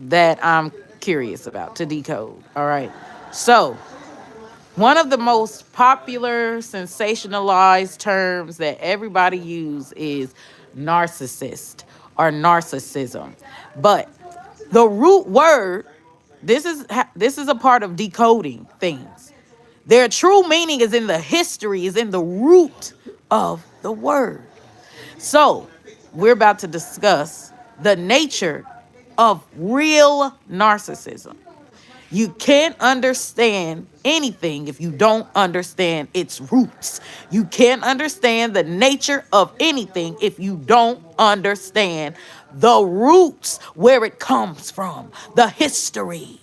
that I'm curious about to decode. All right. So, one of the most popular sensationalized terms that everybody use is narcissist or narcissism. But the root word, this is a part of decoding things. Their true meaning is in the history, is in the root of the word. So, we're about to discuss the nature of real narcissism. You can't understand anything if you don't understand its roots. You can't understand the nature of anything if you don't understand the roots, where it comes from, the history.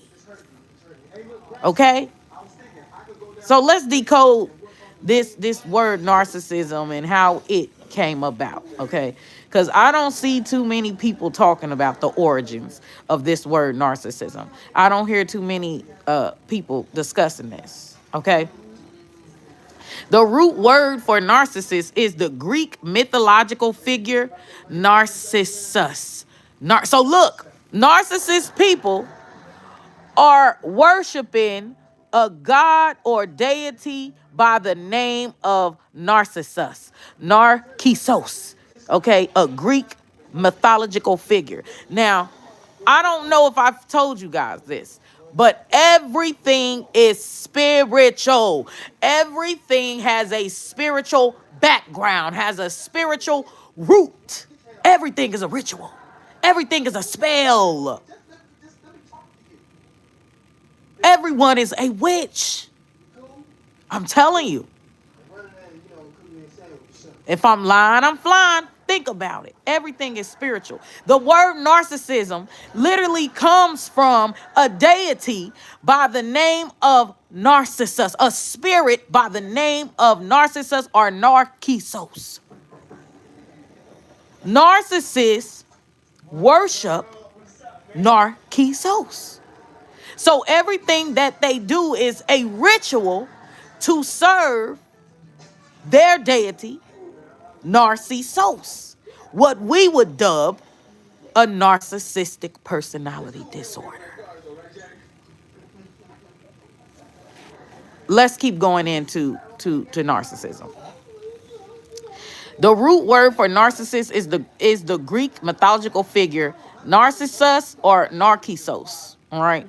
Okay? So let's decode this word narcissism and how it came about, okay? Because I don't see too many people talking about the origins of this word narcissism. I don't hear too many people discussing this, okay? The root word for narcissist is the Greek mythological figure Narcissus. So look, narcissist people are worshiping a god or deity by the name of Narcissus, Narcissos, okay, a Greek mythological figure. Now, I don't know if I've told you guys this, but everything is spiritual. Everything has a spiritual background, has a spiritual root. Everything is a ritual. Everything is a spell. Everyone is a witch. I'm telling you. If I'm lying, I'm flying. Think about it. Everything is spiritual. The word narcissism literally comes from a deity by the name of Narcissus, a spirit by the name of Narcissus or Narcissos. Narcissists worship Narcissos. So everything that they do is a ritual to serve their deity, Narcissos, what we would dub a narcissistic personality disorder. Let's keep going into to narcissism. The root word for narcissist is the Greek mythological figure Narcissus or Narcissos. All right.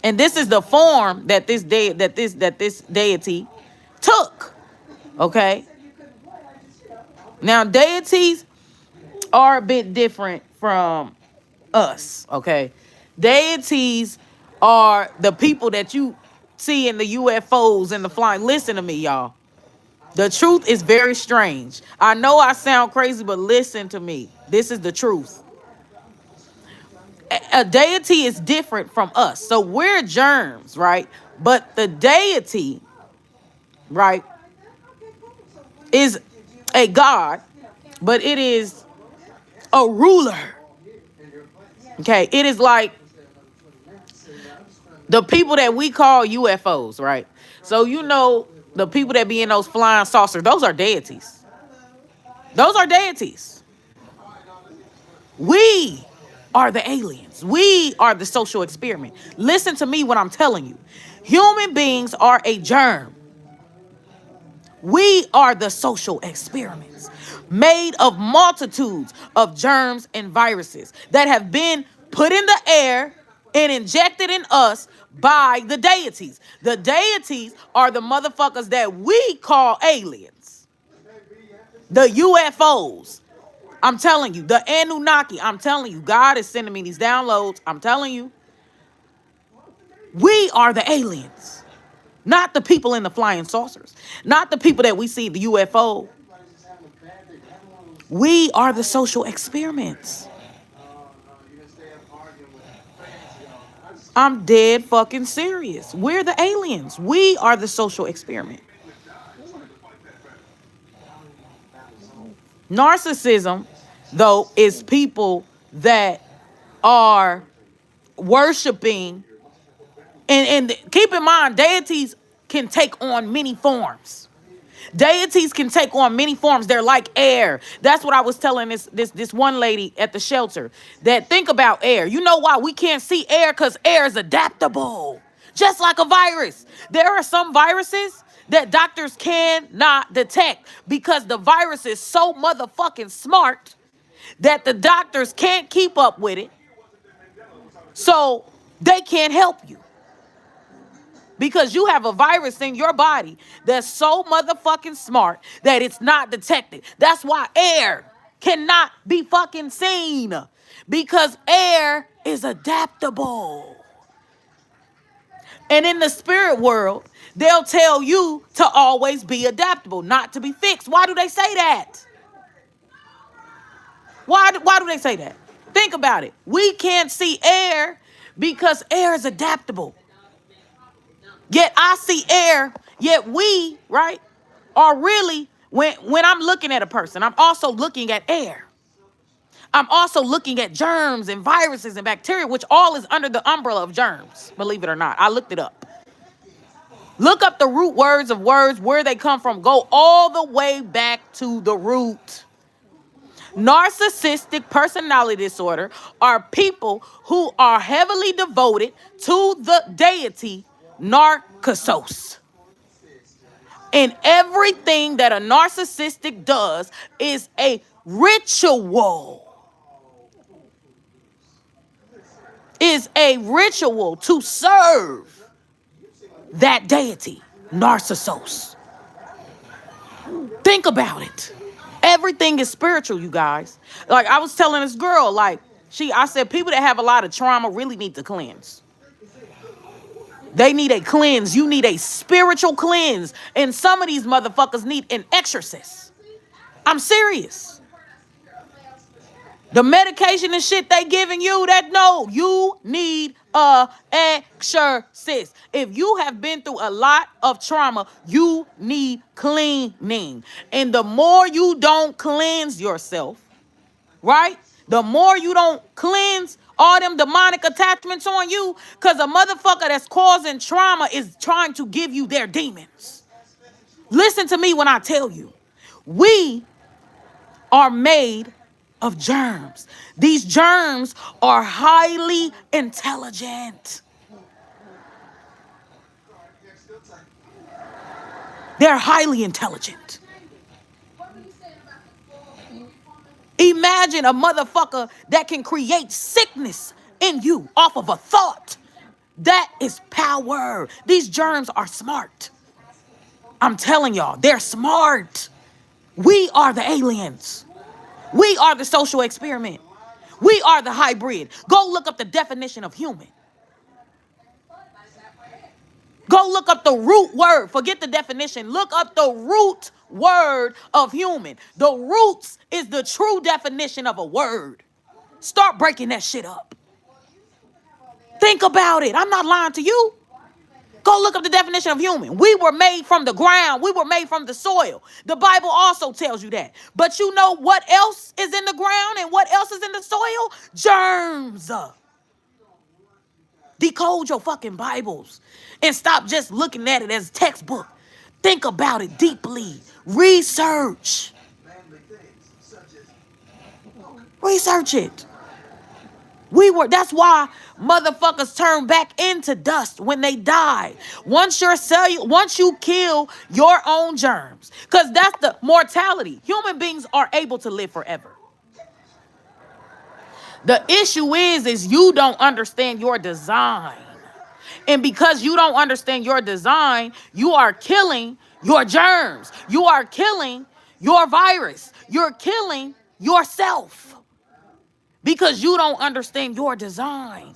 And this is the form that this deity took. Okay. Now deities are a bit different from us. Okay. Deities are the people that you see in the UFOs and the flying. Listen to me, y'all. The truth is very strange. I know I sound crazy, but listen to me. This is the truth. A deity is different from us. So we're germs, right? But the deity, right, is a god, but it is a ruler. Okay, it is like the people that we call UFOs, right? So you know the people that be in those flying saucers, those are deities. Those are deities. We are the aliens. We are the social experiment. Listen to me when I'm telling you. Human beings are a germ. We are the social experiments made of multitudes of germs and viruses that have been put in the air and injected in us by the deities. The deities are the motherfuckers that we call aliens. The UFOs. I'm telling you, the Anunnaki, I'm telling you, God is sending me these downloads. I'm telling you, we are the aliens, not the people in the flying saucers, not the people that we see the UFO. We are the social experiments. I'm dead fucking serious. We're the aliens. We are the social experiment. Narcissism, though, is people that are worshiping, and keep in mind, deities can take on many forms. Deities can take on many forms. They're like air. That's what I was telling this one lady at the shelter. That think about air. You know why we can't see air? Because air is adaptable. Just like a virus. There are some viruses that doctors cannot detect because the virus is so motherfucking smart that the doctors can't keep up with it. So they can't help you. Because you have a virus in your body that's so motherfucking smart that it's not detected. That's why air cannot be fucking seen. Because air is adaptable. And in the spirit world, they'll tell you to always be adaptable, not to be fixed. Why do they say that? Why do they say that? Think about it. We can't see air because air is adaptable. Yet I see air, yet we, right, are really, when I'm looking at a person, I'm also looking at air. I'm also looking at germs and viruses and bacteria, which all is under the umbrella of germs, believe it or not. I looked it up. Look up the root words of words, where they come from. Go all the way back to the root. Narcissistic personality disorder are people who are heavily devoted to the deity narcissus. And everything that a narcissistic does is a ritual. Is a ritual to serve that deity, narcissus. Think about it. Everything is spiritual, you guys. Like I was telling this girl, like I said, people that have a lot of trauma really need to cleanse. They need a cleanse. You need a spiritual cleanse. And some of these motherfuckers need an exorcist. I'm serious. The medication and shit they giving you, you need a exorcist. If you have been through a lot of trauma, you need cleaning. And the more you don't cleanse yourself, right? The more you don't cleanse all them demonic attachments on you, because a motherfucker that's causing trauma is trying to give you their demons. Listen to me when I tell you, we are made of germs. These germs are highly intelligent. They're highly intelligent. Imagine a motherfucker that can create sickness in you off of a thought. That is power. These germs are smart. I'm telling y'all, they're smart. We are the aliens. We are the social experiment. We are the hybrid. Go look up the definition of human. Go look up the root word. Forget the definition. Look up the root word of human. The roots is the true definition of a word. Start breaking that shit up. Think about it. I'm not lying to you. Go look up the definition of human. We were made from the ground. We were made from the soil. The Bible also tells you that. But you know what else is in the ground and what else is in the soil? Germs. Decode your fucking Bibles and stop just looking at it as a textbook. Think about it deeply. Research. Research it. That's why motherfuckers turn back into dust when they die. Once you kill your own germs, because that's the mortality. Human beings are able to live forever. The issue is you don't understand your design. And because you don't understand your design, you are killing your germs. You are killing your virus. You're killing yourself. Because you don't understand your design.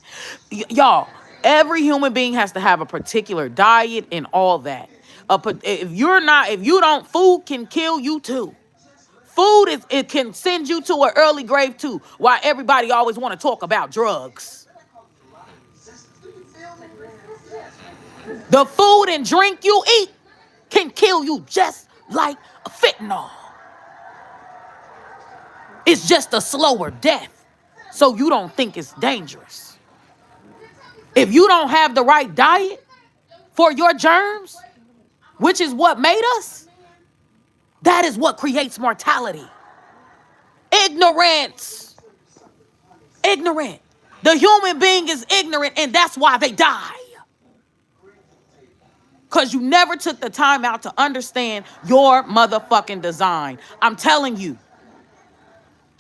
Y'all, every human being has to have a particular diet and all that. Food can kill you too. It can send you to an early grave too. Why everybody always want to talk about drugs. The food and drink you eat can kill you just like a fentanyl. It's just a slower death. So you don't think it's dangerous. If you don't have the right diet for your germs, which is what made us, That is what creates mortality. Ignorance. Ignorant. The human being is ignorant, and that's why they die. Because you never took the time out to understand your motherfucking design. I'm telling you.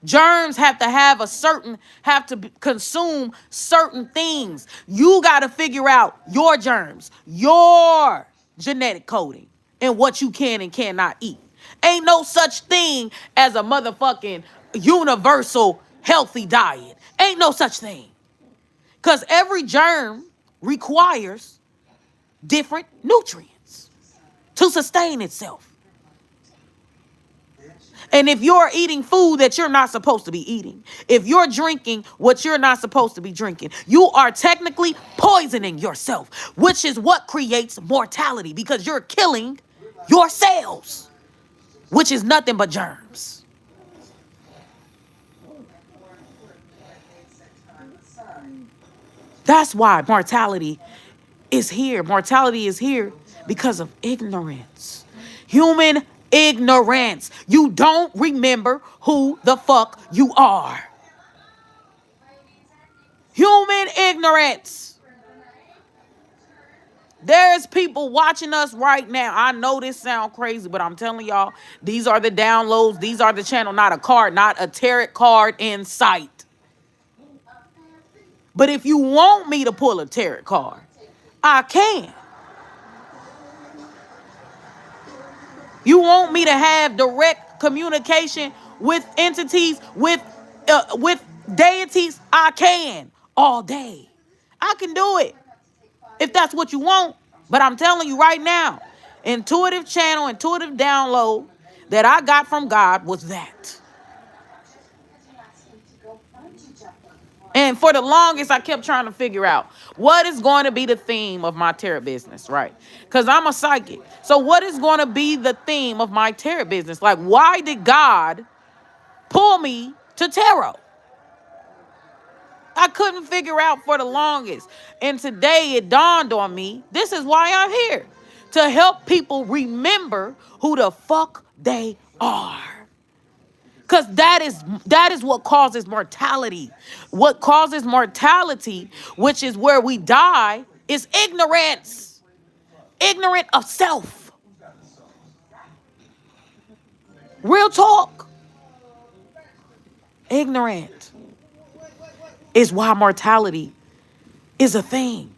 Germs have to consume certain things. You got to figure out your germs, your genetic coding, and what you can and cannot eat. Ain't no such thing as a motherfucking universal healthy diet. Ain't no such thing. Because every germ requires different nutrients to sustain itself. And if you're eating food that you're not supposed to be eating, if you're drinking what you're not supposed to be drinking, you are technically poisoning yourself, which is what creates mortality because you're killing your cells, which is nothing but germs. That's why mortality is here. Mortality is here because of ignorance. Human ignorance. You don't remember who the fuck you are. Human ignorance. There's people watching us right now. I know this sounds crazy, but I'm telling y'all, these are the downloads. These are the channel, not a card, not a tarot card in sight. But if you want me to pull a tarot card, I can. You want me to have direct communication with entities, with deities? I can all day. I can do it if that's what you want. But I'm telling you right now, intuitive channel, intuitive download that I got from God was that. And for the longest, I kept trying to figure out what is going to be the theme of my tarot business, right? Because I'm a psychic. So what is going to be the theme of my tarot business? Like, why did God pull me to tarot? I couldn't figure out for the longest. And today it dawned on me, this is why I'm here. To help people remember who the fuck they are. Because that is what causes mortality. What causes mortality, which is where we die, is ignorance. Ignorant of self. Real talk. Ignorant is why mortality is a thing.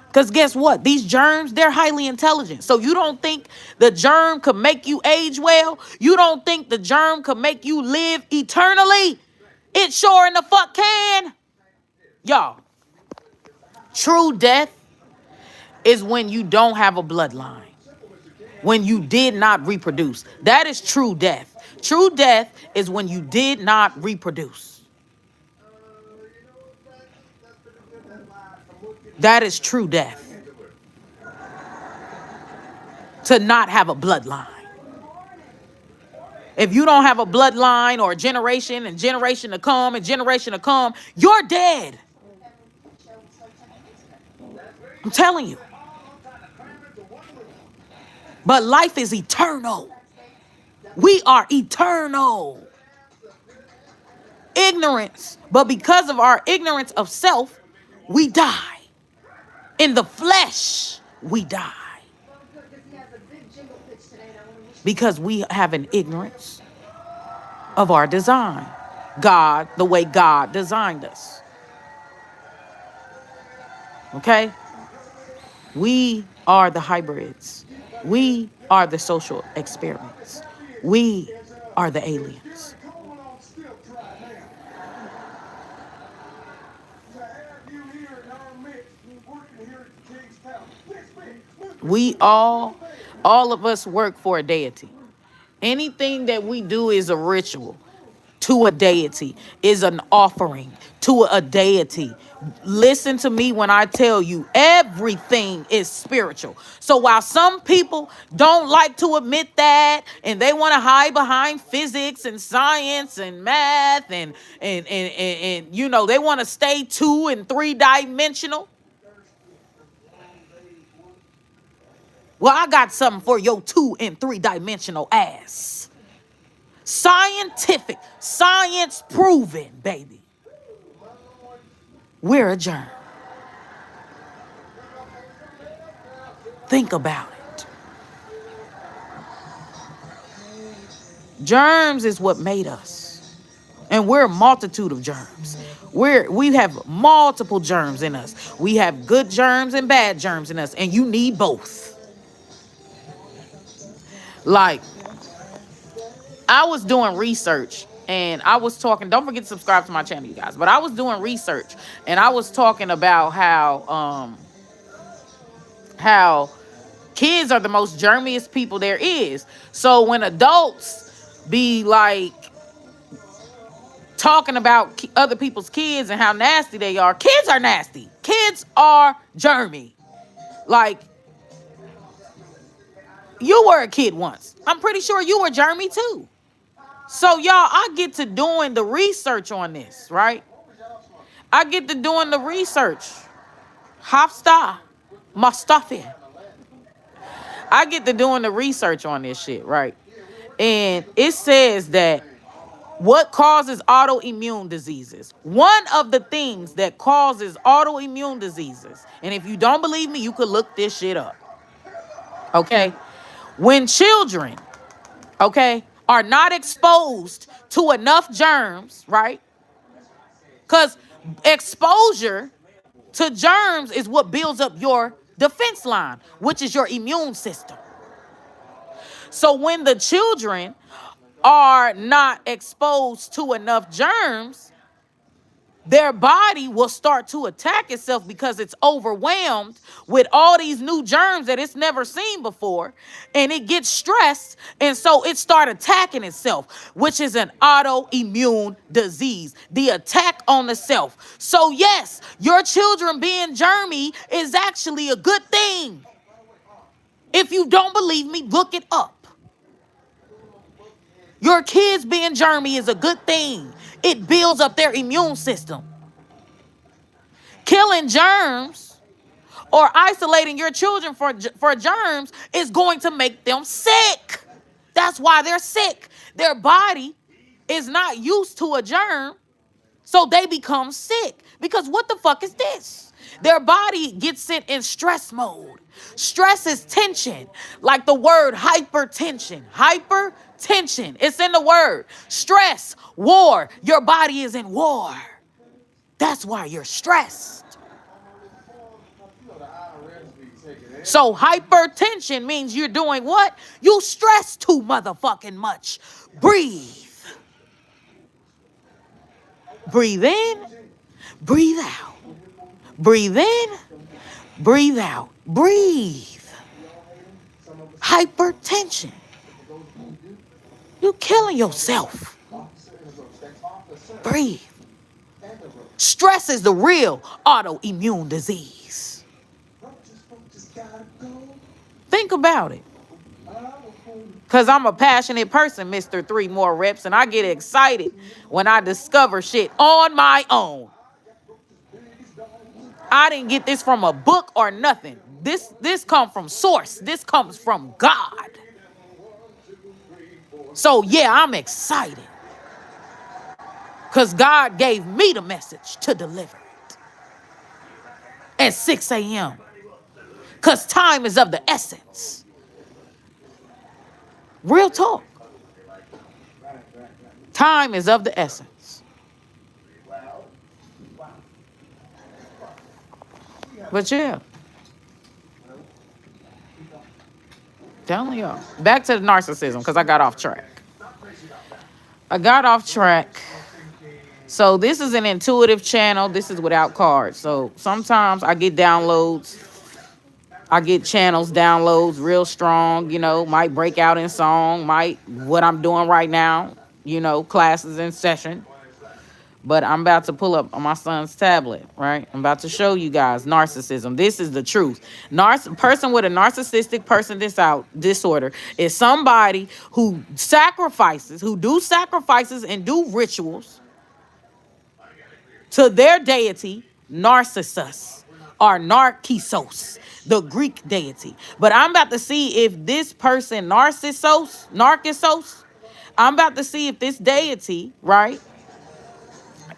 Because guess what? These germs, they're highly intelligent. So you don't think the germ could make you age well? You don't think the germ could make you live eternally? It sure in the fuck can. Y'all, true death is when you don't have a bloodline. When you did not reproduce. That is true death. True death is when you did not reproduce. That is true death. To not have a bloodline. If you don't have a bloodline or a generation and generation to come and generation to come, you're dead. I'm telling you. But life is eternal. We are eternal. Ignorance. But because of our ignorance of self, we die. In the flesh, we die. Because we have an ignorance of our design. God, the way God designed us. Okay? We are the hybrids. We are the social experiments. We are the aliens. We all of us work for a deity. Anything that we do is a ritual to a deity, is an offering to a deity. Listen to me when I tell you everything is spiritual. So while some people don't like to admit that and they want to hide behind physics and science and math and you know, they want to stay 2 and 3 dimensional. Well, I got something for your 2 and 3-dimensional ass. Scientific, science proven, baby. We're a germ. Think about it. Germs is what made us. And we're a multitude of germs. We have multiple germs in us. We have good germs and bad germs in us. And you need both. Like, I was doing research and I was talking, don't forget to subscribe to my channel, you guys. But I was doing research and I was talking about how kids are the most germiest people there is. So when adults be like talking about other people's kids and how nasty they are, kids are nasty. Kids are germy. Like, you were a kid once. I'm pretty sure you were germy too. So y'all, I get to doing the research on this, right? I get to doing the research. Hafsta, Mustafa. I get to doing the research on this shit, right? And it says that what causes autoimmune diseases? One of the things that causes autoimmune diseases, and if you don't believe me, you could look this shit up, okay? When children, okay, are not exposed to enough germs, right? Because exposure to germs is what builds up your defense line, which is your immune system. So when the children are not exposed to enough germs, their body will start to attack itself because it's overwhelmed with all these new germs that it's never seen before, and it gets stressed, and so it starts attacking itself, which is an autoimmune disease, the attack on the self. So yes, your children being germy is actually a good thing. If you don't believe me, look it up. Your kids being germy is a good thing. It builds up their immune system. Killing germs or isolating your children for germs is going to make them sick. That's why they're sick. Their body is not used to a germ, so they become sick. Because what the fuck is this? Their body gets sent in stress mode. Stress is tension, like the word hypertension. Hypertension, it's in the word. Stress, war, your body is in war. That's why you're stressed. So hypertension means you're doing what? You stress too motherfucking much. Breathe. Breathe in, breathe out. Breathe in, breathe out. Breathe. Hypertension. You're killing yourself. Breathe. Stress is the real autoimmune disease. Think about it. Because I'm a passionate person, Mr. 3 More Reps, and I get excited when I discover shit on my own. I didn't get this from a book or nothing. This comes from source. This comes from God. So yeah, I'm excited. Because God gave me the message to deliver it. At 6 a.m. Because time is of the essence. Real talk. Time is of the essence. But yeah. Telling y'all. Back to the narcissism, because I got off track. So this is an intuitive channel. This is without cards. So sometimes I get downloads. I get channels downloads real strong, you know, might break out in song, might what I'm doing right now, you know, classes in session. But I'm about to pull up on my son's tablet, right? I'm about to show you guys narcissism. This is the truth. Person with a narcissistic person disorder is somebody who do sacrifices and do rituals to their deity, Narcissus, are narcissos, the Greek deity. But I'm about to see if this person, narcissos, I'm about to see if this deity, right,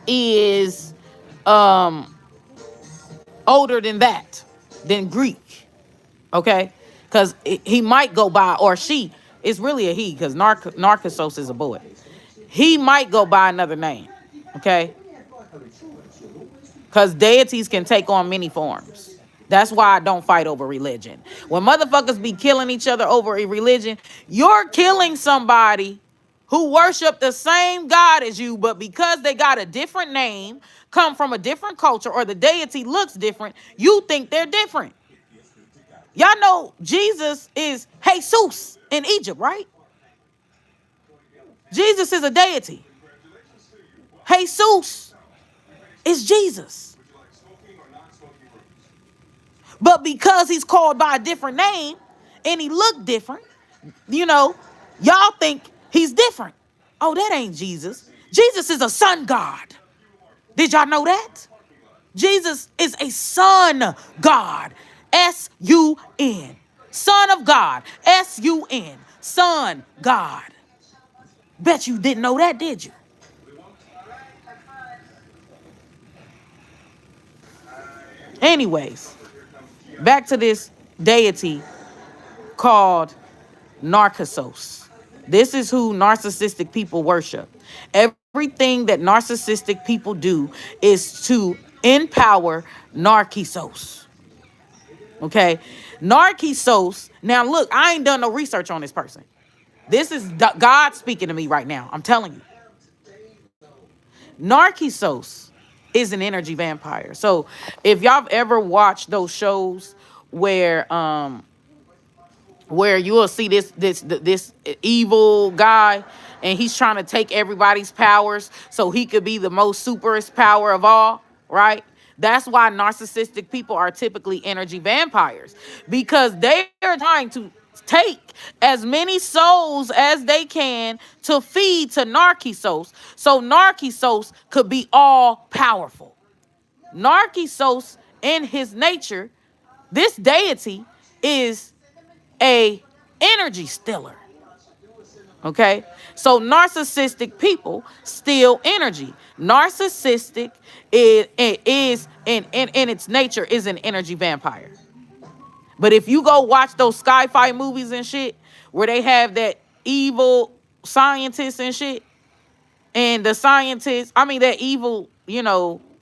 is um older than that, than Greek. Okay? Because he might go by, or she, it's really a he, because narcissos is a boy. He might go by another name. Okay? Because deities can take on many forms. That's why I don't fight over religion. When motherfuckers be killing each other over a religion, you're killing somebody who worship the same God as you, but because they got a different name, come from a different culture, or the deity looks different, you think they're different. Y'all know Jesus is Jesus in Egypt, right? Jesus is a deity. Jesus is Jesus. But because he's called by a different name and he looked different, you know, y'all think he's different. Oh, that ain't Jesus. Jesus is a sun god. Did y'all know that? Jesus is a son God. S-U-N. Son of God. S-U-N. Son God. Bet you didn't know that, did you? Anyways, back to this deity called narcissos. This is who narcissistic people worship. Everything that narcissistic people do is to empower narcissos. Okay? Narcissos. Now look, I ain't done no research on this person. This is God speaking to me right now. I'm telling you. Narcissos is an energy vampire. So if y'all ever watched those shows where you will see this evil guy, and he's trying to take everybody's powers so he could be the most superest power of all, right? That's why narcissistic people are typically energy vampires, because they are trying to take as many souls as they can to feed to narcissos, so narcissos could be all powerful. Narcissos, in his nature, this deity is a energy stealer. Okay? So narcissistic people steal energy. Narcissistic is in its nature is an energy vampire. But if you go watch those sci-fi movies and shit where they have that evil scientist and shit, and the scientist, I mean that evil,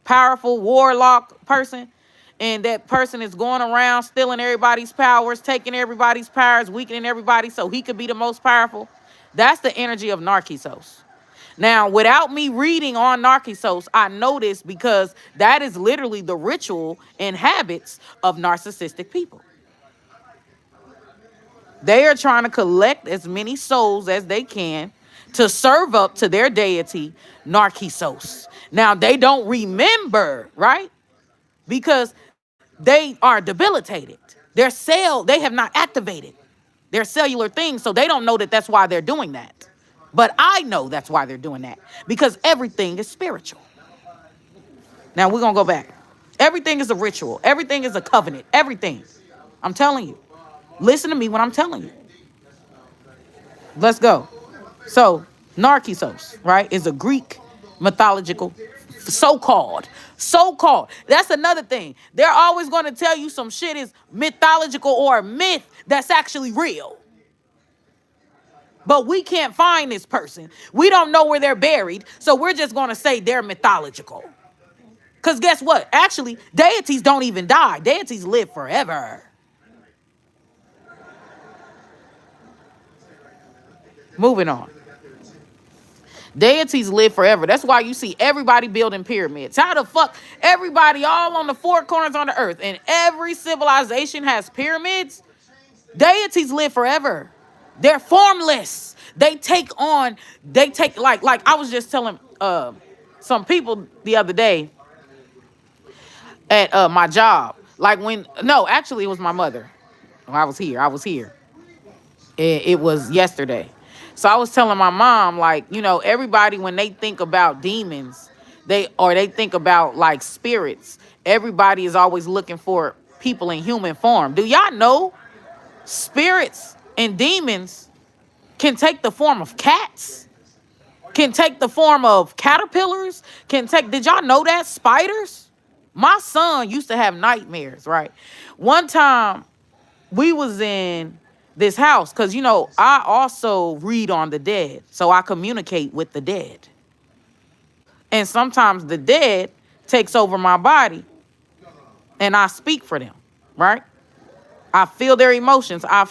powerful warlock person, and that person is going around stealing everybody's powers, taking everybody's powers, weakening everybody so he could be the most powerful. That's the energy of narcissos. Now, without me reading on narcissos, I know this because that is literally the ritual and habits of narcissistic people. They are trying to collect as many souls as they can to serve up to their deity, narcissos. Now, they don't remember, right? Because they are debilitated. They have not activated their cellular things, so they don't know that that's why they're doing that. But I know that's why they're doing that, because everything is spiritual. Now, we're going to go back. Everything is a ritual. Everything is a covenant. Everything. I'm telling you. Listen to me when I'm telling you. Let's go. So, narcissos, right, is a Greek mythological, so-called. That's another thing. They're always going to tell you some shit is mythological or a myth that's actually real. But we can't find this person. We don't know where they're buried, so we're just going to say they're mythological. Because guess what? Actually, deities don't even die. Deities live forever. Moving on. Deities live forever. That's why you see everybody building pyramids. How the fuck everybody all on the four corners on the earth and every civilization has pyramids? Deities live forever. They're formless. They take like I was just telling some people the other day at my job. Like actually it was my mother. I was here. It was yesterday. So I was telling my mom, like, everybody, when they think about demons, They think about like spirits. Everybody is always looking for people in human form. Do y'all know spirits and demons can take the form of cats, can take the form of caterpillars, can take, did y'all know that? Spiders? My son used to have nightmares, right? One time we was in this house, because I also read on the dead. So I communicate with the dead. And sometimes the dead takes over my body and I speak for them, right? I feel their emotions. I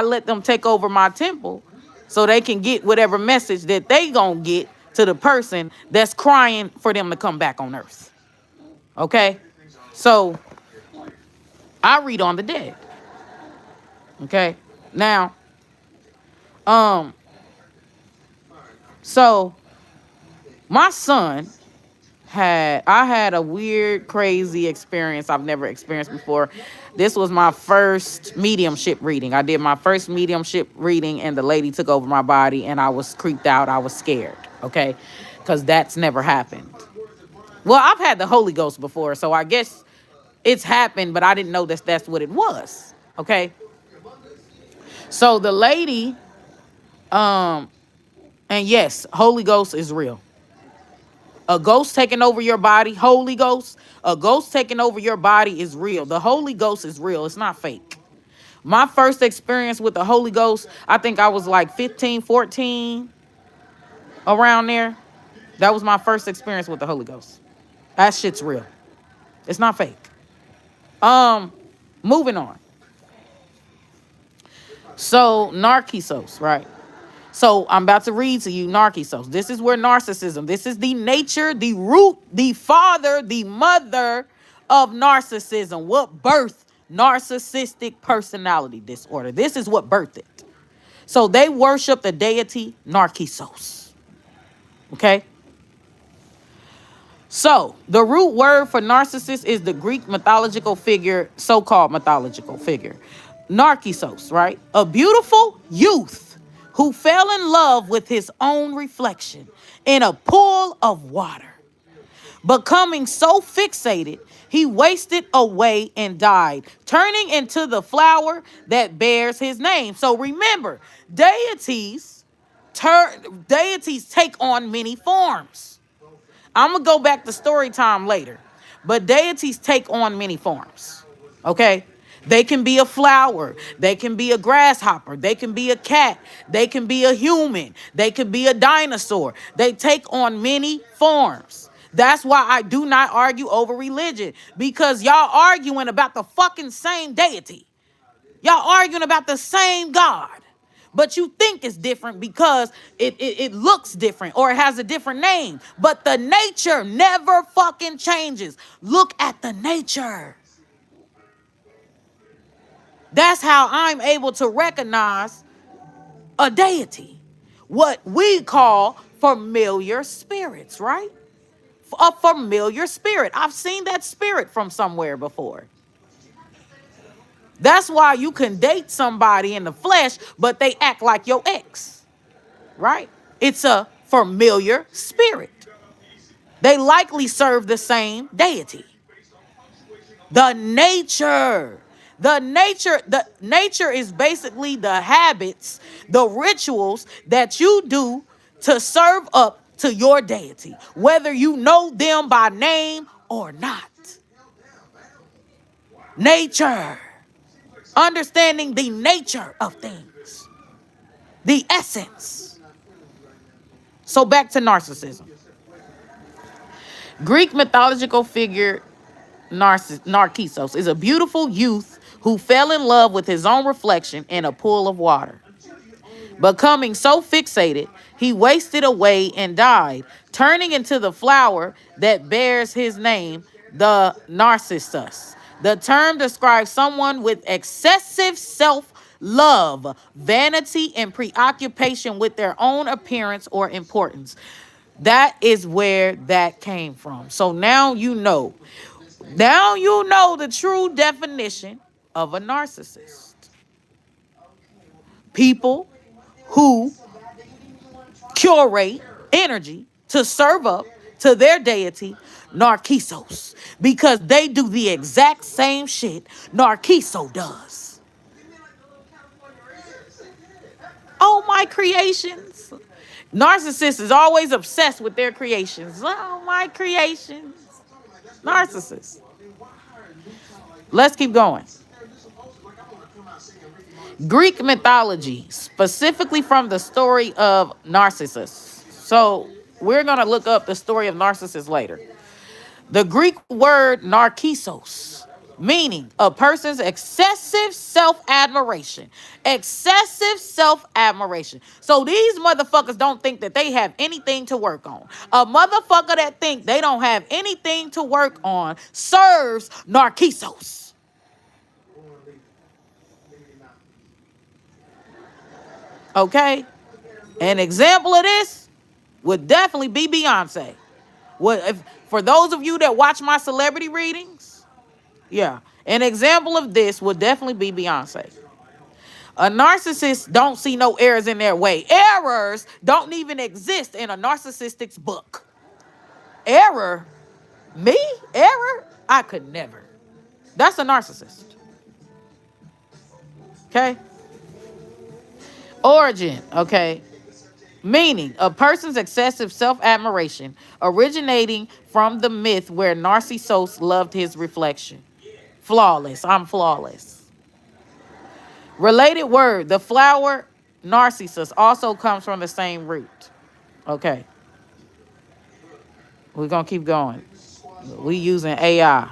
let them take over my temple so they can get whatever message that they gonna get to the person that's crying for them to come back on earth. Okay? So I read on the dead. Okay? Now, so my son I had a weird, crazy experience I've never experienced before. This was my first mediumship reading. I did my first mediumship reading and the lady took over my body and I was creeped out. I was scared, okay? Because that's never happened. Well, I've had the Holy Ghost before, so I guess it's happened, but I didn't know that's what it was, okay? So the lady, and yes, Holy Ghost is real. A ghost taking over your body, Holy Ghost, a ghost taking over your body is real. The Holy Ghost is real. It's not fake. My first experience with the Holy Ghost, I think I was like 15, 14, around there. That was my first experience with the Holy Ghost. That shit's real. It's not fake. Moving on. So, narcissus, right? So I'm about to read to you narcissus. This is where narcissism, this is the nature, the root, the father, the mother of narcissism. What birthed narcissistic personality disorder? This is what birthed it. So they worship the deity Narcissus. Okay? So the root word for narcissist is the Greek mythological figure, so-called mythological figure. Narcissus, right? A beautiful youth who fell in love with his own reflection in a pool of water. Becoming so fixated, he wasted away and died, turning into the flower that bears his name. So remember, deities take on many forms. I'm going to go back to story time later, but deities take on many forms. Okay? They can be a flower. They can be a grasshopper. They can be a cat. They can be a human. They can be a dinosaur. They take on many forms. That's why I do not argue over religion, because y'all arguing about the fucking same deity. Y'all arguing about the same God. But you think it's different because it looks different or it has a different name. But the nature never fucking changes. Look at the nature. That's how I'm able to recognize a deity. What we call familiar spirits, right? A familiar spirit. I've seen that spirit from somewhere before. That's why you can date somebody in the flesh, but they act like your ex, right? It's a familiar spirit. They likely serve the same deity. The nature. The nature is basically the habits, the rituals that you do to serve up to your deity, whether you know them by name or not. Nature. Understanding the nature of things. The essence. So back to narcissism. Greek mythological figure Narcissus is a beautiful youth who fell in love with his own reflection in a pool of water. Becoming so fixated, he wasted away and died, turning into the flower that bears his name, the narcissus. The term describes someone with excessive self-love, vanity, and preoccupation with their own appearance or importance. That is where that came from. So now you know. Now you know the true definition of a narcissist. People who curate energy to serve up to their deity, Narcissus, because they do the exact same shit Narciso does. Oh, my creations. Narcissists is always obsessed with their creations. Oh, my creations. Narcissists. Let's keep going. Greek mythology, specifically from the story of Narcissus. So we're going to look up the story of Narcissus later. The Greek word narcissos, meaning a person's excessive self-admiration. Excessive self-admiration. So these motherfuckers don't think that they have anything to work on. A motherfucker that think they don't have anything to work on serves narcissos. Okay? An example of this would definitely be Beyonce. What if for those of you that watch my celebrity readings? Yeah. An example of this would definitely be Beyonce. A narcissist don't see no errors in their way. Errors don't even exist in a narcissistic's book. Error? Me? Error? I could never. That's a narcissist. Okay? Origin, okay? Meaning a person's excessive self-admiration originating from the myth where Narcissus loved his reflection. Flawless. I'm flawless. Related word, the flower narcissus also comes from the same root. Okay. We're going to keep going. We using AI.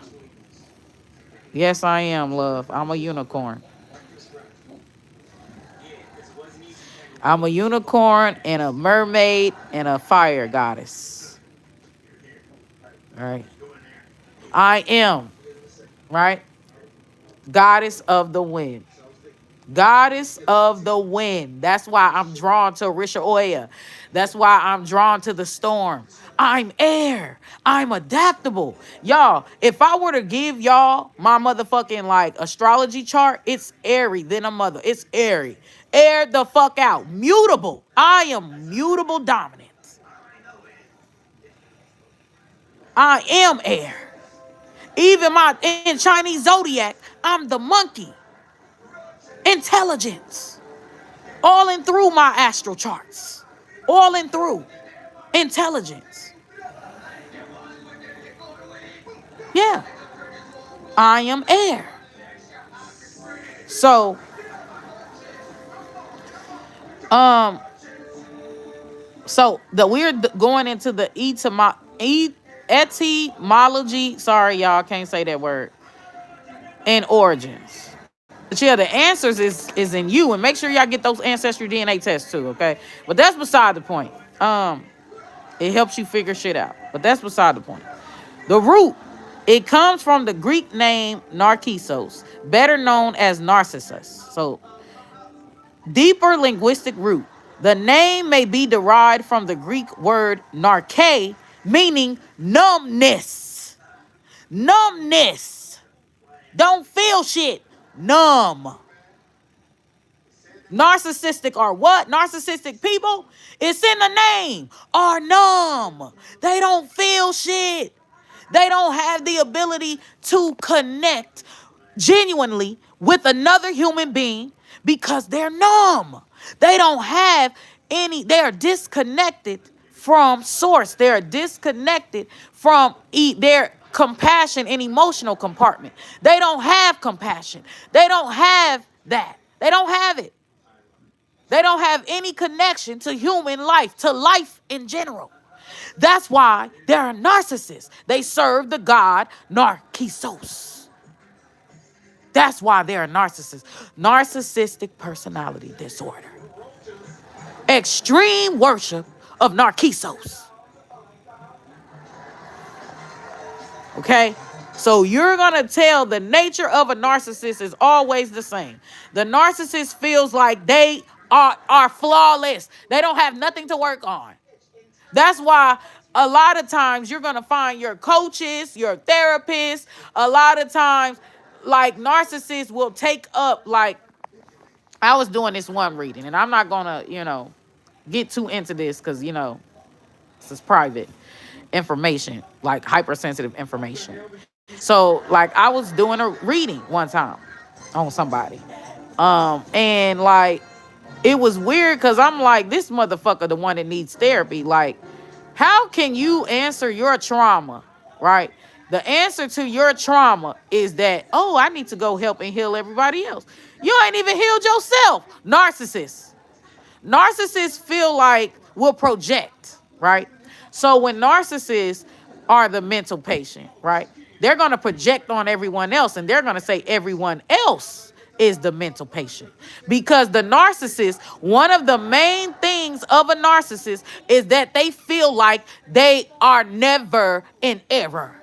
Yes, I am, love. I'm a unicorn. I'm a unicorn and a mermaid and a fire goddess. All right. I am, right? Goddess of the wind. Goddess of the wind. That's why I'm drawn to Risha Oya. That's why I'm drawn to the storm. I'm air. I'm adaptable. Y'all, if I were to give y'all my motherfucking like astrology chart, it's airy than a mother. It's airy. Air the fuck out. Mutable. I am mutable dominant. I am air. Even in Chinese zodiac, I'm the monkey. Intelligence. All in through my astral charts. All in through. Intelligence. Yeah. I am air. So, we're going into the etymology. Sorry, y'all, can't say that word. And origins. But yeah, the answers is in you, and make sure y'all get those ancestry DNA tests too, okay? But that's beside the point. It helps you figure shit out, but that's beside the point. The root, it comes from the Greek name Narcissus, better known as Narcissus. So, deeper linguistic root. The name may be derived from the Greek word narke, meaning numbness. Numbness. Don't feel shit. Numb. Narcissistic are what? Narcissistic people? It's in the name. Are numb. They don't feel shit. They don't have the ability to connect genuinely with another human being because they're numb. They don't have they are disconnected from source. They're disconnected from their compassion and emotional compartment. They don't have compassion. They don't have that. They don't have it. They don't have any connection to human life, to life in general. That's why they're a narcissist. They serve the god Narcissus. That's why they're a narcissist. Narcissistic personality disorder. Extreme worship of Narcissus. Okay? So you're going to tell the nature of a narcissist is always the same. The narcissist feels like they are flawless. They don't have nothing to work on. That's why a lot of times you're going to find your coaches, your therapists, a lot of times like narcissists will take up like I was doing this one reading and I'm not going to, get too into this because, This is private information, like hypersensitive information. So like I was doing a reading one time on somebody. And like it was weird because I'm like, this motherfucker the one that needs therapy. Like, how can you answer your trauma, right? The answer to your trauma is that, oh, I need to go help and heal everybody else. You ain't even healed yourself. Narcissists. Narcissists feel like will project, right? So when narcissists are the mental patient, right? They're going to project on everyone else and they're going to say everyone else is the mental patient. Because the narcissist, one of the main things of a narcissist is that they feel like they are never in error.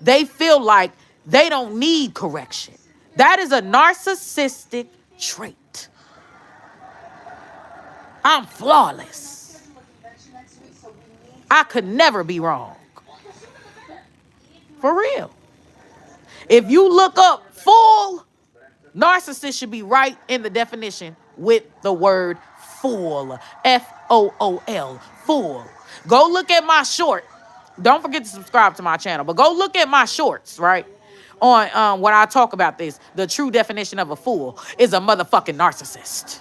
They feel like they don't need correction. That is a narcissistic trait. I'm flawless. I could never be wrong. For real. If you look up full, narcissist should be right in the definition with the word fool. Fool. Fool. Go look at my short. Don't forget to subscribe to my channel, but go look at my shorts, right? On when I talk about this, the true definition of a fool is a motherfucking narcissist.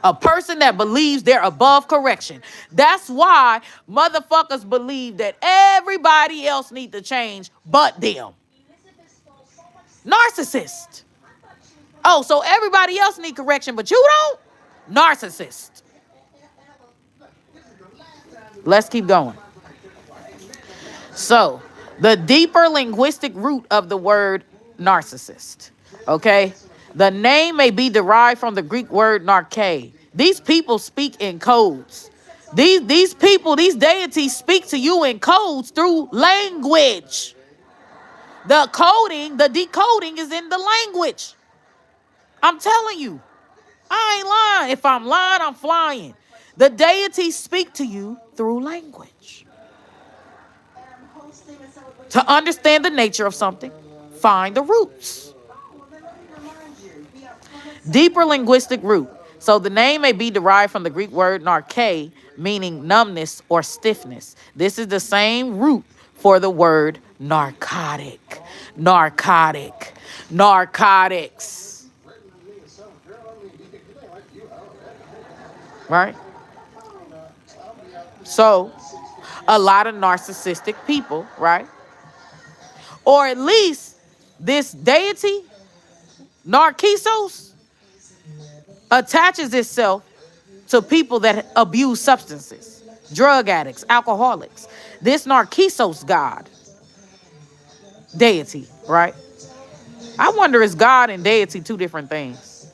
A person that believes they're above correction. That's why motherfuckers believe that everybody else need to change but them. Narcissist. Oh, so everybody else need correction, but you don't? Narcissist. Let's keep going. So, the deeper linguistic root of the word narcissist, okay? The name may be derived from the Greek word narke. These people speak in codes. These people, these deities speak to you in codes through language. The coding, the decoding is in the language. I'm telling you. I ain't lying. If I'm lying, I'm flying. The deities speak to you through language. To understand the nature of something, find the roots. Deeper linguistic root. So the name may be derived from the Greek word narke, meaning numbness or stiffness. This is the same root for the word narcotic. Narcotic. Narcotics. Right? So, a lot of narcissistic people, right? Or at least this deity, Narcissus, attaches itself to people that abuse substances, drug addicts, alcoholics. This Narcissus god, deity, right? I wonder, is God and deity two different things?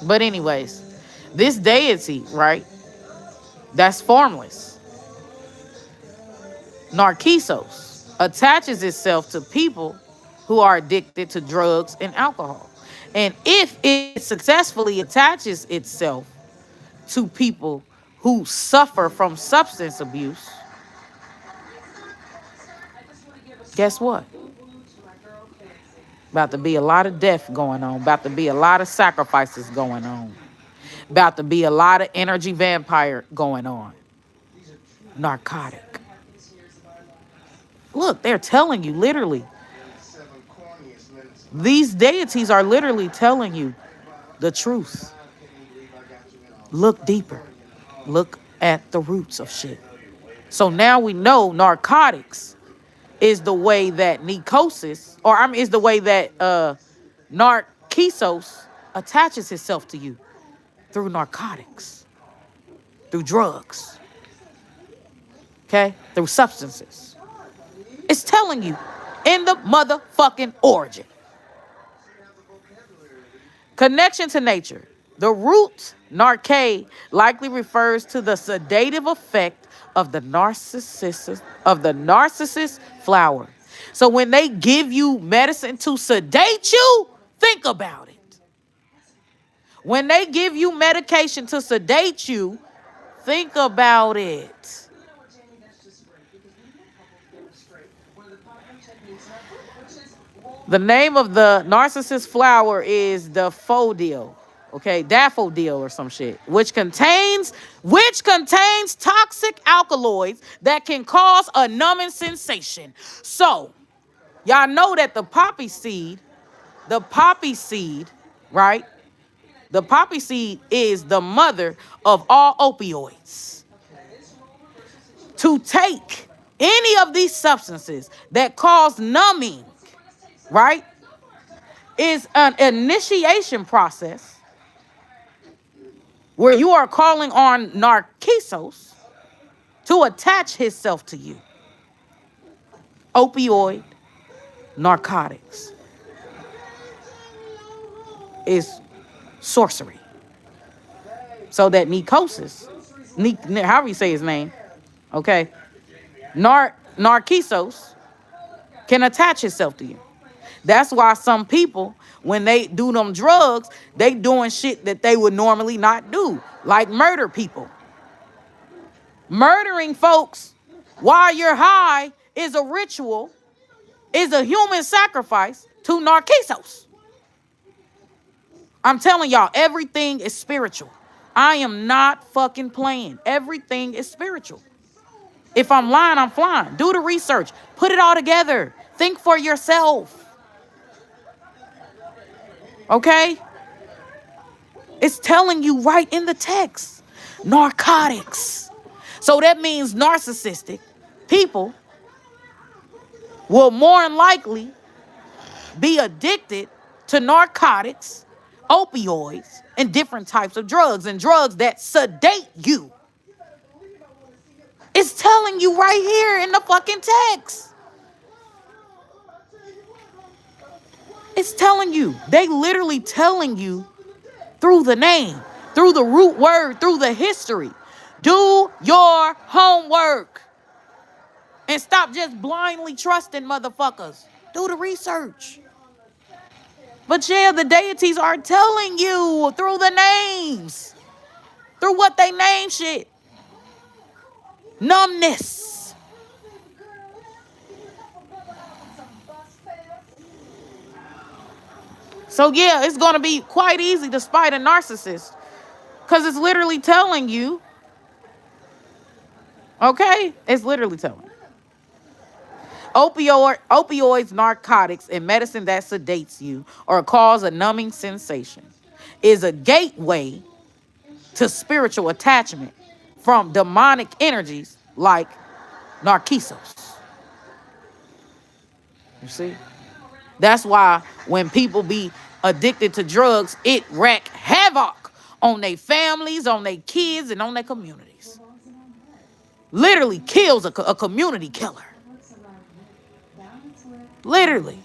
But anyways, this deity, right, that's formless, Narcissus, attaches itself to people who are addicted to drugs and alcohol. And if it successfully attaches itself to people who suffer from substance abuse, guess what? About to be a lot of death going on. About to be a lot of sacrifices going on. About to be a lot of energy vampire going on. Narcotic. Look, they're telling you literally. These deities are literally telling you the truth. Look deeper. Look at the roots of shit. So now we know narcotics is the way that Nicosis, or I mean, is the way that Narcissus attaches itself to you through narcotics, through drugs, okay, through substances. It's telling you in the motherfucking origin. Connection to nature. The root narke likely refers to the sedative effect of the narcissus flower. So when they give you medicine to sedate you, think about it. When they give you medication to sedate you, think about it. The name of the narcissus flower is the daffodil. okay, daffodil or some shit, which contains toxic alkaloids that can cause a numbing sensation. So, y'all know that the poppy seed, right? The poppy seed is the mother of all opioids. To take any of these substances that cause numbing, right, is an initiation process where you are calling on narcissus to attach himself to you. Opioid, narcotics is sorcery. So that Nicosis, however you say his name, okay, narcissus can attach itself to you. That's why some people, when they do them drugs, they doing shit that they would normally not do, like murder people. Murdering folks while you're high is a ritual, is a human sacrifice to narcissus. I'm telling y'all, everything is spiritual. I am not fucking playing. Everything is spiritual. If I'm lying, I'm flying. Do the research. Put it all together. Think for yourself. Okay? It's telling you right in the text. Narcotics. So that means narcissistic people will more than likely be addicted to narcotics, opioids, and different types of drugs, and drugs that sedate you. It's telling you right here in the fucking text. It's telling you. They literally telling you through the name, through the root word, through the history. Do your homework. And stop just blindly trusting motherfuckers. Do the research. But yeah, the deities are telling you through the names. Through what they name shit. Numbness. So yeah, it's going to be quite easy to spite a narcissist. Because it's literally telling you. Okay? It's literally telling you. Opioids, narcotics, and medicine that sedates you or cause a numbing sensation is a gateway to spiritual attachment from demonic energies like narcissus. You see? That's why when people be addicted to drugs, it wreak havoc on their families, on their kids, and on their communities. Literally kills a community killer. Literally.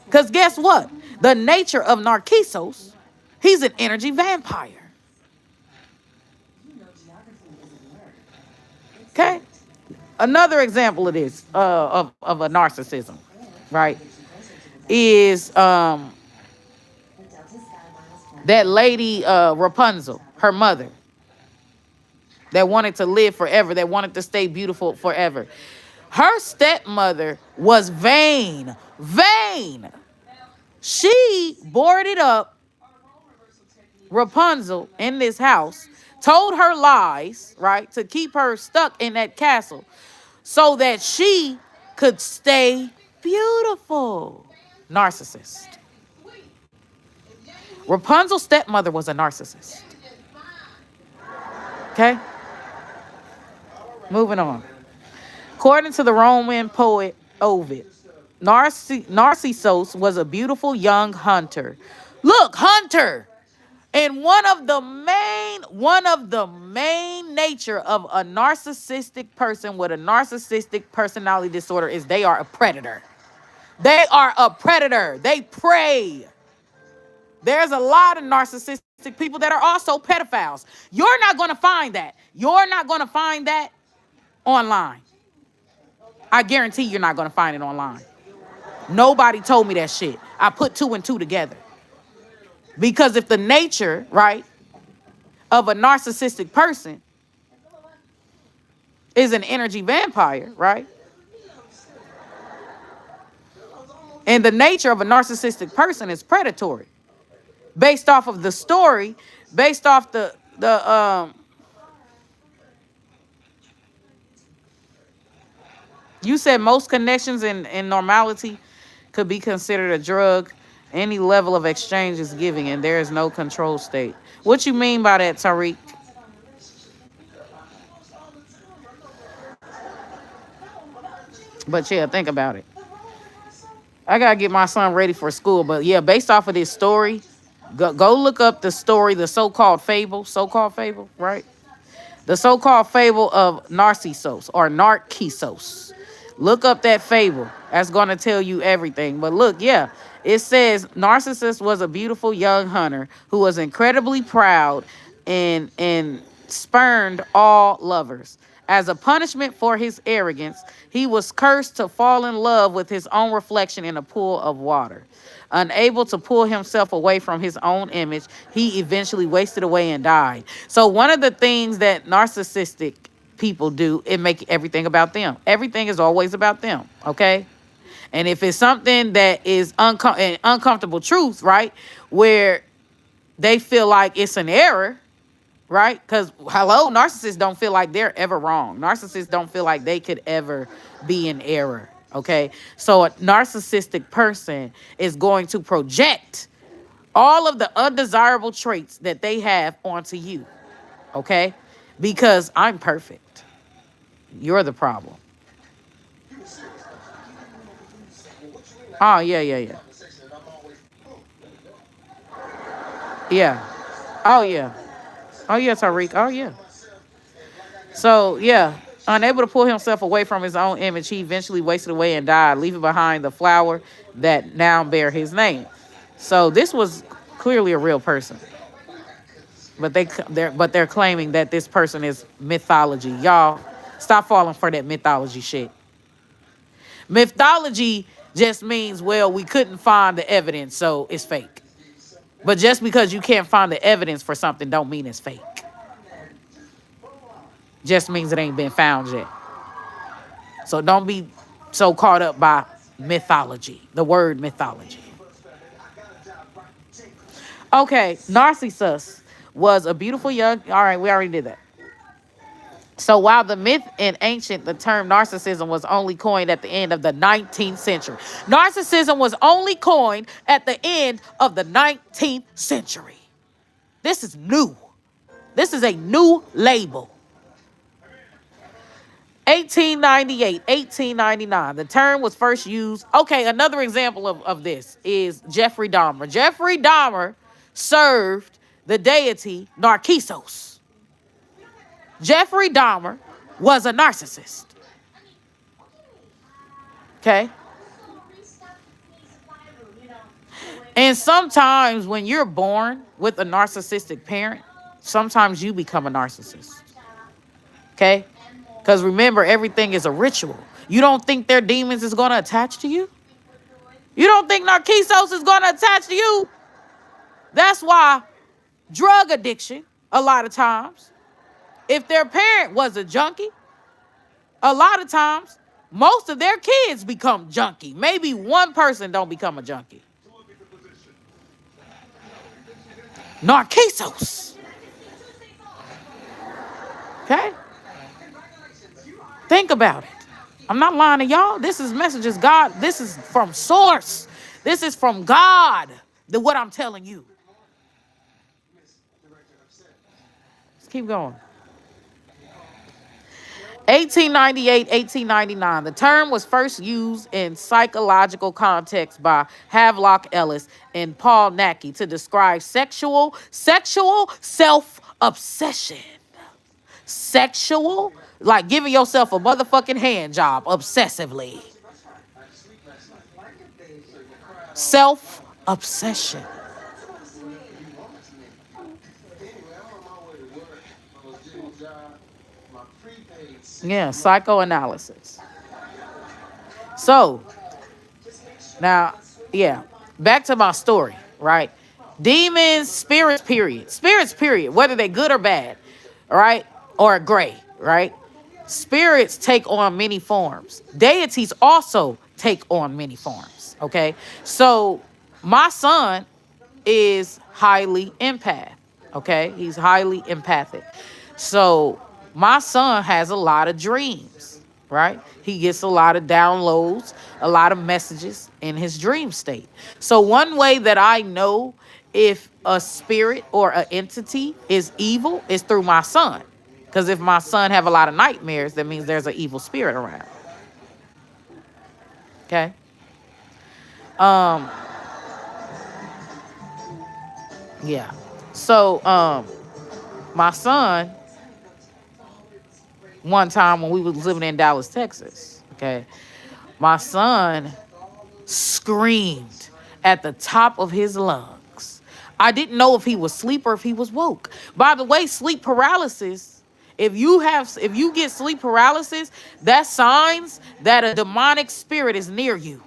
Because guess what? The nature of narcissus, he's an energy vampire. Okay? Another example of this, of a narcissism, right, is that lady Rapunzel, her mother, that wanted to live forever, that wanted to stay beautiful forever. Her stepmother was vain. She boarded up Rapunzel in this house, told her lies, right, to keep her stuck in that castle so that she could stay beautiful. Narcissist. Rapunzel's stepmother was a narcissist. Okay? Moving on. According to the Roman poet Ovid, Narcissus was a beautiful young hunter. Look, hunter! And one of the main nature of a narcissistic person with a narcissistic personality disorder is they are a predator. They are a predator. They prey. There's a lot of narcissistic people that are also pedophiles. You're not going to find that. You're not going to find that online. I guarantee you're not going to find it online. Nobody told me that shit. I put 2 and 2 together. Because if the nature, right, of a narcissistic person is an energy vampire, right? And the nature of a narcissistic person is predatory. based off of the story, based off the you said most connections in normality could be considered a drug. Any level of exchange is giving, and there is no control state. What you mean by that, Tariq? But yeah, think about it. I gotta get my son ready for school. But yeah, based off of this story, go look up the story, the so-called fable, right? The so-called fable of Narcissus or Narcissus. Look up that fable. That's gonna tell you everything. But look, yeah, it says Narcissus was a beautiful young hunter who was incredibly proud and spurned all lovers. As a punishment for his arrogance, he was cursed to fall in love with his own reflection in a pool of water. Unable to pull himself away from his own image, he eventually wasted away and died. So one of the things that narcissistic people do, it make everything about them. Everything is always about them, okay? And if it's something that is an uncomfortable truth, right, where they feel like it's an error, right? Because, hello, narcissists don't feel like they're ever wrong. Narcissists don't feel like they could ever be in error, okay? So a narcissistic person is going to project all of the undesirable traits that they have onto you, okay? Because I'm perfect. You're the problem. Oh, yeah, yeah, yeah. Yeah. Oh, yeah. Oh, yeah, Tariq. Oh, yeah. So, yeah, unable to pull himself away from his own image, he eventually wasted away and died, leaving behind the flower that now bear his name. So this was clearly a real person, but they're claiming that this person is mythology. Y'all, stop falling for that mythology shit. Mythology just means, well, we couldn't find the evidence, so it's fake. But just because you can't find the evidence for something don't mean it's fake. Just means it ain't been found yet. So don't be so caught up by mythology, the word mythology. Okay, Narcissus was a beautiful young... All right, we already did that. So while the myth in ancient, the term narcissism was only coined at the end of the 19th century. Narcissism was only coined at the end of the 19th century. This is new. This is a new label. 1898, 1899. The term was first used. Okay, another example of this is Jeffrey Dahmer. Jeffrey Dahmer served the deity Narcissus. Jeffrey Dahmer was a narcissist. Okay? And sometimes when you're born with a narcissistic parent, sometimes you become a narcissist. Okay? Because remember, everything is a ritual. You don't think their demons is going to attach to you? You don't think Narcissus is going to attach to you? That's why drug addiction, a lot of times, if their parent was a junkie, a lot of times, most of their kids become junkie. Maybe one person don't become a junkie. Narcissus. Okay? Think about it. I'm not lying to y'all. This is messages God. This is from source. This is from God. What I'm telling you. Let's keep going. 1898, 1899. The term was first used in psychological context by Havelock Ellis and Paul Nacky to describe sexual self-obsession. Sexual, like giving yourself a motherfucking hand job obsessively. Self-obsession. Yeah, psychoanalysis. So, now, yeah, back to my story, right? Demons, spirits, period. Spirits, period. Whether they're good or bad, right? Or gray, right? Spirits take on many forms. Deities also take on many forms, okay? So, my son is highly empath. Okay, he's highly empathic. So my son has a lot of dreams, right? He gets a lot of downloads, a lot of messages in his dream state. So one way that I know if a spirit or an entity is evil is through my son. Because if my son have a lot of nightmares, that means there's an evil spirit around. Okay. Um, yeah. So my son, one time when we was living in Dallas, Texas, okay, my son screamed at the top of his lungs. I didn't know if he was asleep or if he was woke. By the way, sleep paralysis, if you get sleep paralysis, that's signs that a demonic spirit is near you.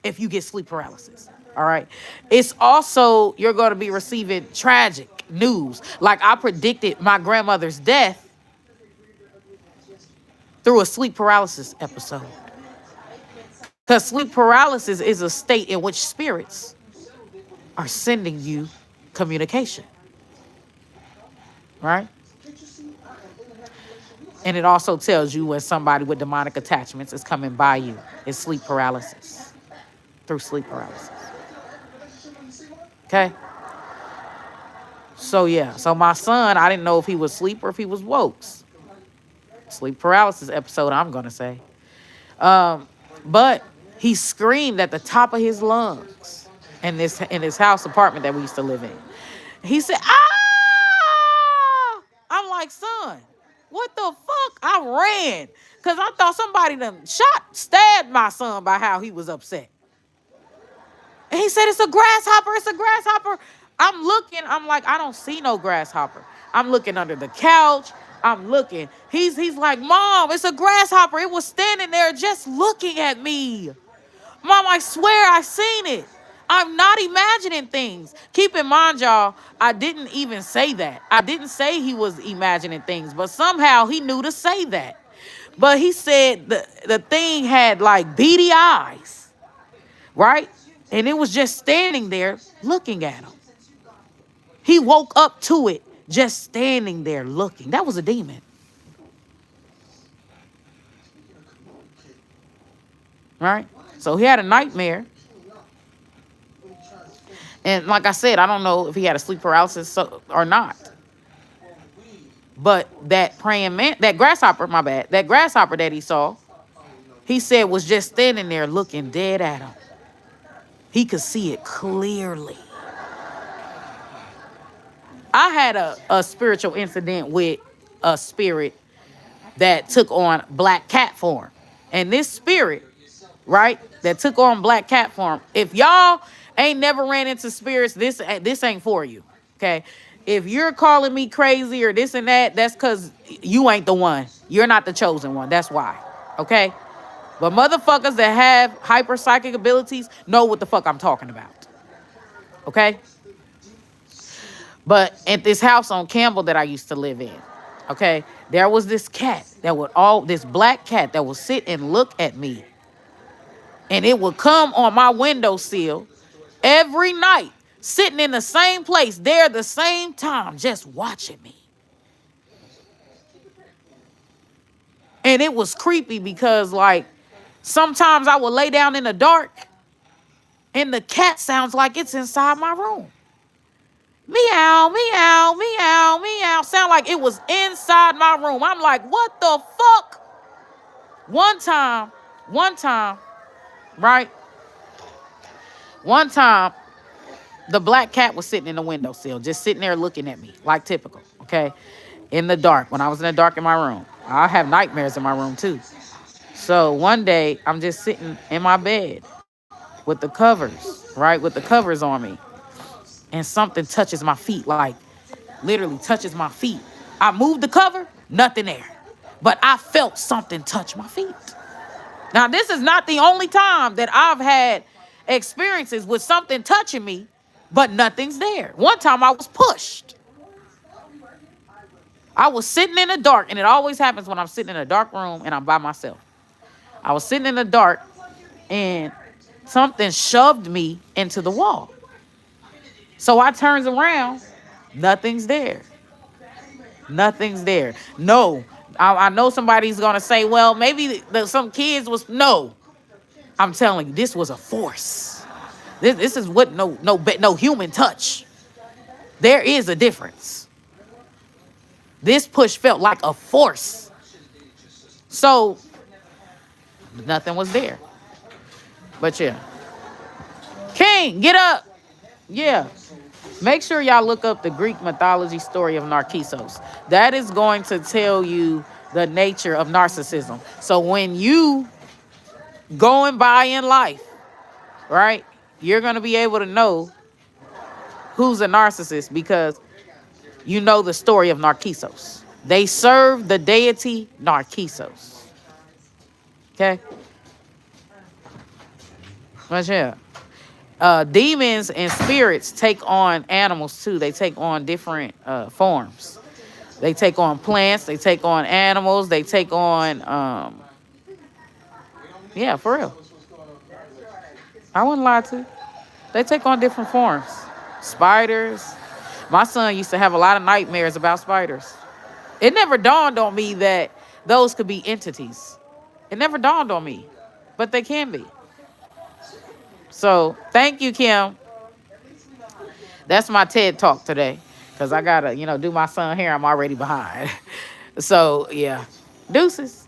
If you get sleep paralysis, all right? It's also, you're going to be receiving tragic news. Like I predicted my grandmother's death through a sleep paralysis episode. Because sleep paralysis is a state in which spirits are sending you communication, right? And it also tells you when somebody with demonic attachments is coming by you. It's sleep paralysis, through sleep paralysis. Okay? So yeah, so my son, I didn't know if he was asleep or if he was woke. Sleep paralysis episode, I'm going to say. But he screamed at the top of his lungs in this house apartment that we used to live in. He said, "Ah!" I'm like, son, what the fuck? I ran because I thought somebody stabbed my son by how he was upset. And he said, "It's a grasshopper. It's a grasshopper." I'm looking. I'm like, I don't see no grasshopper. I'm looking under the couch. I'm looking. He's like, "Mom, it's a grasshopper. It was standing there just looking at me. Mom, I swear I seen it. I'm not imagining things." Keep in mind, y'all, I didn't even say that. I didn't say he was imagining things, but somehow he knew to say that. But he said the thing had like beady eyes, right? And it was just standing there looking at him. He woke up to it just standing there looking. That was a demon. Right? So he had a nightmare. And like I said, I don't know if he had a sleep paralysis or not. But that praying man, that grasshopper, my bad, that grasshopper that he saw, he said was just standing there looking dead at him. He could see it clearly. I had a spiritual incident with a spirit that took on black cat form. And this spirit, right, that took on black cat form, if y'all ain't never ran into spirits, this ain't for you, okay? If you're calling me crazy or this and that, that's because you ain't the one. You're not the chosen one. That's why, okay? But motherfuckers that have hyper psychic abilities know what the fuck I'm talking about, okay? But at this house on Campbell that I used to live in, okay, there was this cat this black cat that would sit and look at me. And it would come on my windowsill every night, sitting in the same place, there the same time, just watching me. And it was creepy because, like, sometimes I would lay down in the dark and the cat sounds like it's inside my room. Meow, meow, meow, meow. Sound like it was inside my room. I'm like, what the fuck? One time, right? One time, the black cat was sitting in the windowsill, just sitting there looking at me, like typical, okay? In the dark, when I was in the dark in my room. I have nightmares in my room too. So one day, I'm just sitting in my bed with the covers, right? With the covers on me. And something touches my feet, like literally touches my feet. I moved the cover, nothing there. But I felt something touch my feet. Now, this is not the only time that I've had experiences with something touching me, but nothing's there. One time I was pushed. I was sitting in the dark, and it always happens when I'm sitting in a dark room and I'm by myself. I was sitting in the dark, and something shoved me into the wall. So I turns around, nothing's there. Nothing's there. No, I know somebody's gonna say, well, maybe some kids was no. I'm telling you, this was a force. This is what no human touch. There is a difference. This push felt like a force. So nothing was there. But yeah. King, get up. Yeah. Make sure y'all look up the Greek mythology story of Narcissus. That is going to tell you the nature of narcissism. So when you going by in life, right, you're going to be able to know who's a narcissist because you know the story of Narcissus. They serve the deity Narcissus. Okay? But yeah. Demons and spirits take on animals too. They take on different forms. They take on plants. They take on animals. They take on, yeah, for real. I wouldn't lie to you. They take on different forms. Spiders. My son used to have a lot of nightmares about spiders. It never dawned on me that those could be entities. It never dawned on me, but they can be. So thank you, Kim. That's my TED talk today because I got to, do my son hair. I'm already behind. So, yeah. Deuces.